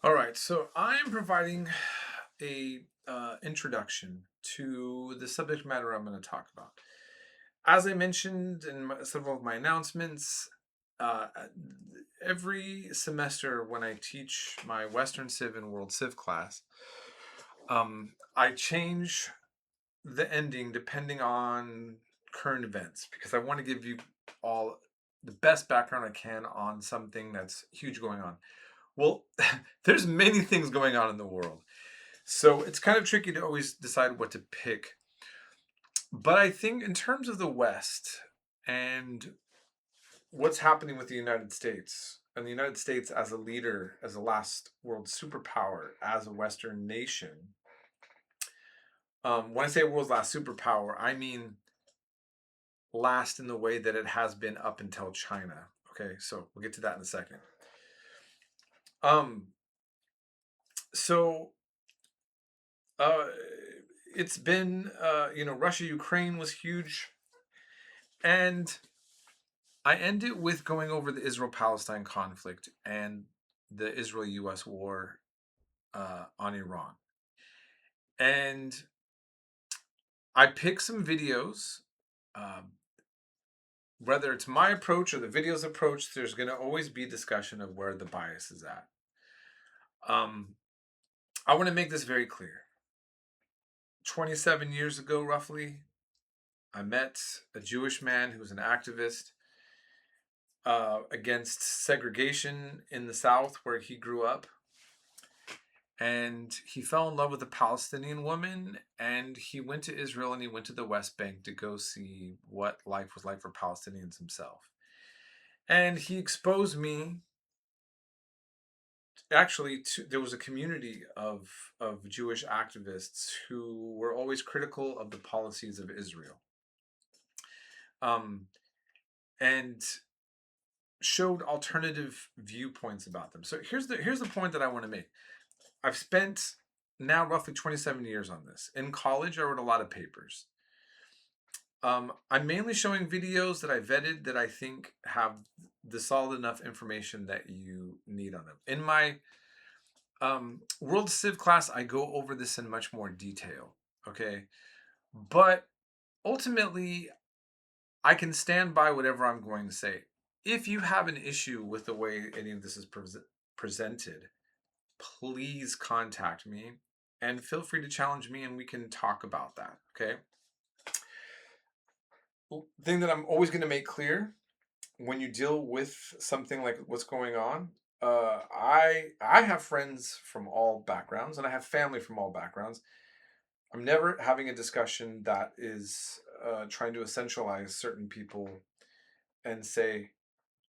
All right, so I am providing a introduction to the subject matter I'm going to talk about. As I mentioned in several of my announcements, uh, every semester when I teach my Western Civ and World Civ class, I change the ending depending on current events because I want to give you all the best background I can on something that's huge going on. Well, there's many things going on in the world. So it's kind of tricky to always decide what to pick. But I think in terms of the West and what's happening with the United States, and the United States as a leader, as a last world superpower, as a Western nation, when I say world's last superpower, I mean last in the way that it has been up until China. Okay, so we'll get to that in a second. Um, so uh, it's been, Russia Ukraine was huge. And I end it with going over the Israel Palestine conflict and the Israel US war on Iran. And I pick some videos, um, whether it's my approach or the video's approach, there's going to always be discussion of where the bias is at. Um, I want to make this very clear. 27 years ago, roughly, I met a Jewish man who was an activist against segregation in the South where he grew up. And he fell in love with a Palestinian woman, and he went to Israel and he went to the West Bank to go see what life was like for Palestinians himself. And he exposed me actually to, there was a community of Jewish activists who were always critical of the policies of Israel. Um, and showed alternative viewpoints about them. So here's the point that I want to make. I've spent now roughly 27 years on this. In college, I wrote a lot of papers. I'm mainly showing videos that I vetted that I think have the solid enough information that you need on them. In my World Civ class, I go over this in much more detail. Okay. But ultimately, I can stand by whatever I'm going to say. If you have an issue with the way any of this is presented, please contact me and feel free to challenge me and we can talk about that. Okay. Thing that I'm always going to make clear when you deal with something like what's going on, I have friends from all backgrounds and I have family from all backgrounds. I'm never having a discussion that is trying to essentialize certain people and say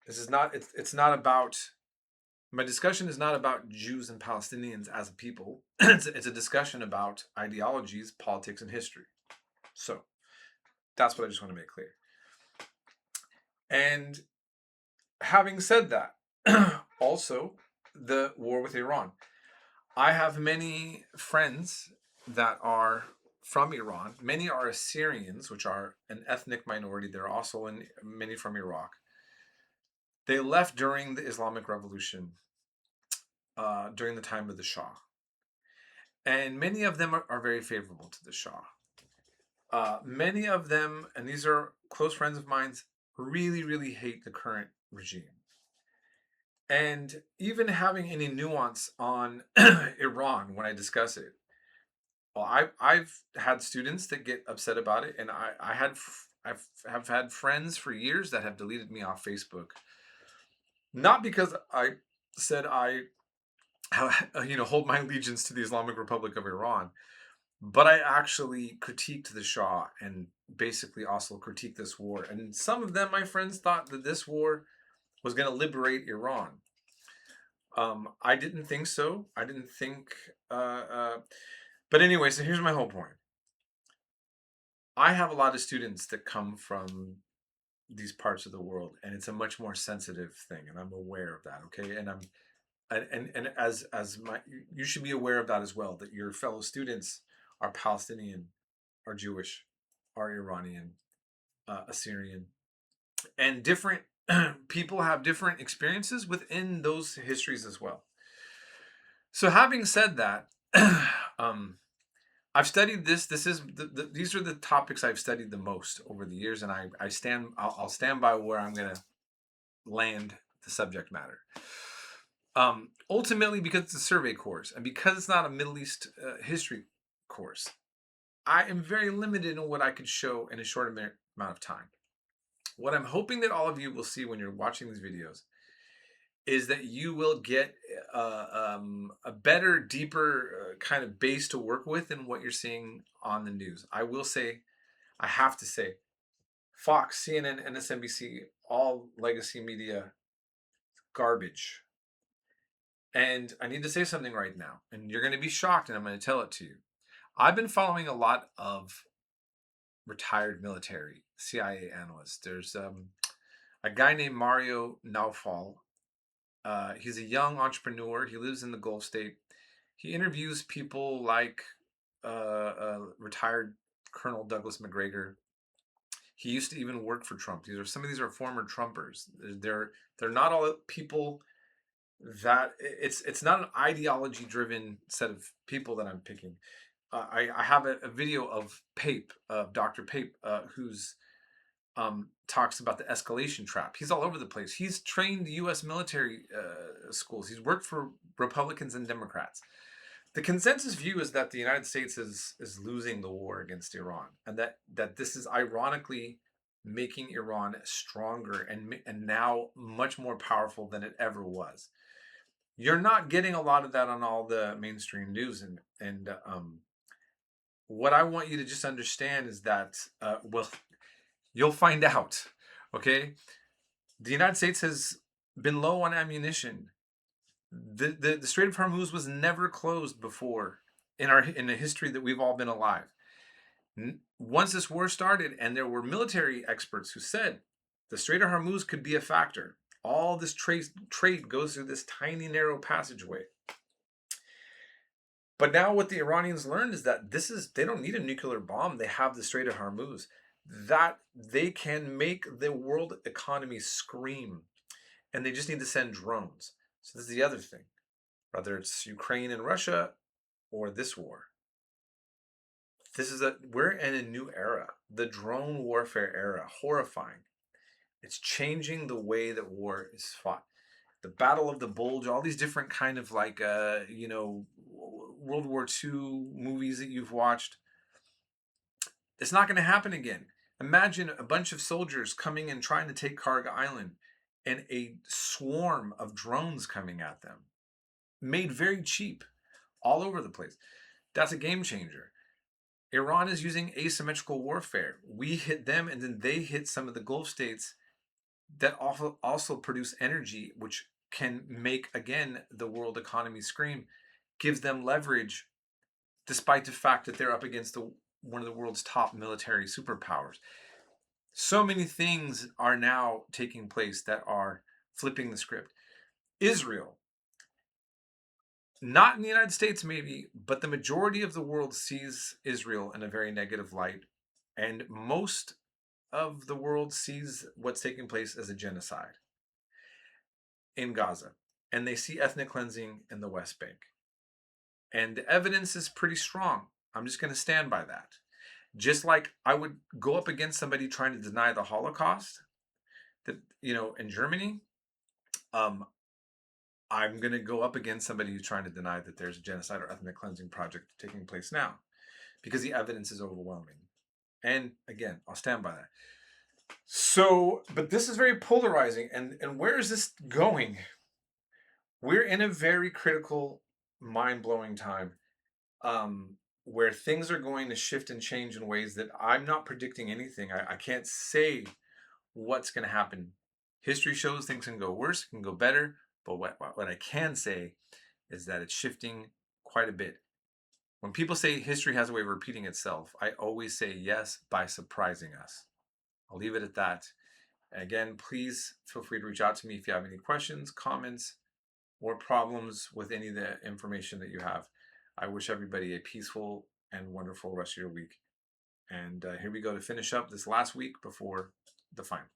this is not. It's not about. My discussion is not about Jews and Palestinians as a people. It's a discussion about ideologies, politics, and history. So that's what I just want to make clear. And having said that, also the war with Iran. I have many friends that are from Iran. Many are Assyrians, which are an ethnic minority. There are also many from Iraq. They left during the Islamic Revolution, during the time of the Shah. And many of them are very favorable to the Shah. Many of them, and these are close friends of mine, really, really hate the current regime. And even having any nuance on Iran when I discuss it, well, I've had students that get upset about it, and I've had friends for years that have deleted me off Facebook, not because I said I hold my allegiance to the Islamic Republic of Iran, but I actually critiqued the Shah and basically also critiqued this war. And some of them, my friends, thought that this war was going to liberate Iran. I didn't think so. I didn't think. But anyway, so here's my whole point. I have a lot of students that come from these parts of the world, and it's a much more sensitive thing, and I'm aware of that. Okay, and and as my you should be aware of that as well. That your fellow students are Palestinian, are Jewish, are Iranian, Assyrian, and different people have different experiences within those histories as well. So having said that, I've studied this. These are the topics I've studied the most over the years, and I'll stand by where I'm going to land the subject matter. Ultimately, because it's a survey course and because it's not a Middle East history course, I am very limited in what I could show in a short amount of time. What I'm hoping that all of you will see when you're watching these videos is that you will get a better, deeper kind of base to work with than what you're seeing on the news. I will say, I have to say, Fox, CNN, MSNBC, all legacy media, garbage. And I need to say something right now, and you're going to be shocked, and I'm going to tell it to you. I've been following a lot of retired military CIA analysts. There's a guy named Mario Naufal. He's a young entrepreneur. He lives in the Gulf state. He interviews people like retired Colonel Douglas McGregor. He used to even work for Trump. Some of these are former Trumpers. They're not all people that it's not an ideology driven set of people that I'm picking. I have a video of Pape, Dr. Pape, who's talks about the escalation trap. He's all over the place. He's trained U.S. military schools. He's worked for Republicans and Democrats. The consensus view is that the United States is losing the war against Iran, and that this is ironically making Iran stronger and now much more powerful than it ever was. You're not getting a lot of that on all the mainstream news, and what I want you to just understand is that well, you'll find out. Okay, the United States has been low on ammunition. The Strait of Hormuz was never closed before in the history that we've all been alive. Once this war started, and there were military experts who said the Strait of Hormuz could be a factor. All this trade goes through this tiny narrow passageway. But now what the Iranians learned is that they don't need a nuclear bomb. They have the Strait of Hormuz. That they can make the world economy scream. And they just need to send drones. So this is the other thing. Whether it's Ukraine and Russia or this war. We're in a new era. The drone warfare era. Horrifying. It's changing the way that war is fought. The Battle of the Bulge, all these different kind of World War II movies that you've watched. It's not going to happen again. Imagine a bunch of soldiers coming and trying to take Karg Island and a swarm of drones coming at them. Made very cheap all over the place. That's a game changer. Iran is using asymmetrical warfare. We hit them and then they hit some of the Gulf states that also produce energy, which can make, again, the world economy scream, gives them leverage despite the fact that they're up against one of the world's top military superpowers. So many things are now taking place that are flipping the script. Israel, not in the United States maybe, but the majority of the world sees Israel in a very negative light. And most of the world sees what's taking place as a genocide in Gaza. And they see ethnic cleansing in the West Bank. And the evidence is pretty strong. I'm just going to stand by that. Just like I would go up against somebody trying to deny the Holocaust, that in Germany, I'm going to go up against somebody who's trying to deny that there's a genocide or ethnic cleansing project taking place now, because the evidence is overwhelming. And again, I'll stand by that. So, but this is very polarizing. And where is this going? We're in a very critical, mind-blowing time. Where things are going to shift and change in ways that I'm not predicting anything. I can't say what's going to happen. History shows things can go worse, can go better, but what I can say is that it's shifting quite a bit. When people say history has a way of repeating itself, I always say yes by surprising us. I'll leave it at that. Again, please feel free to reach out to me if you have any questions, comments, or problems with any of the information that you have. I wish everybody a peaceful and wonderful rest of your week. And here we go to finish up this last week before the final.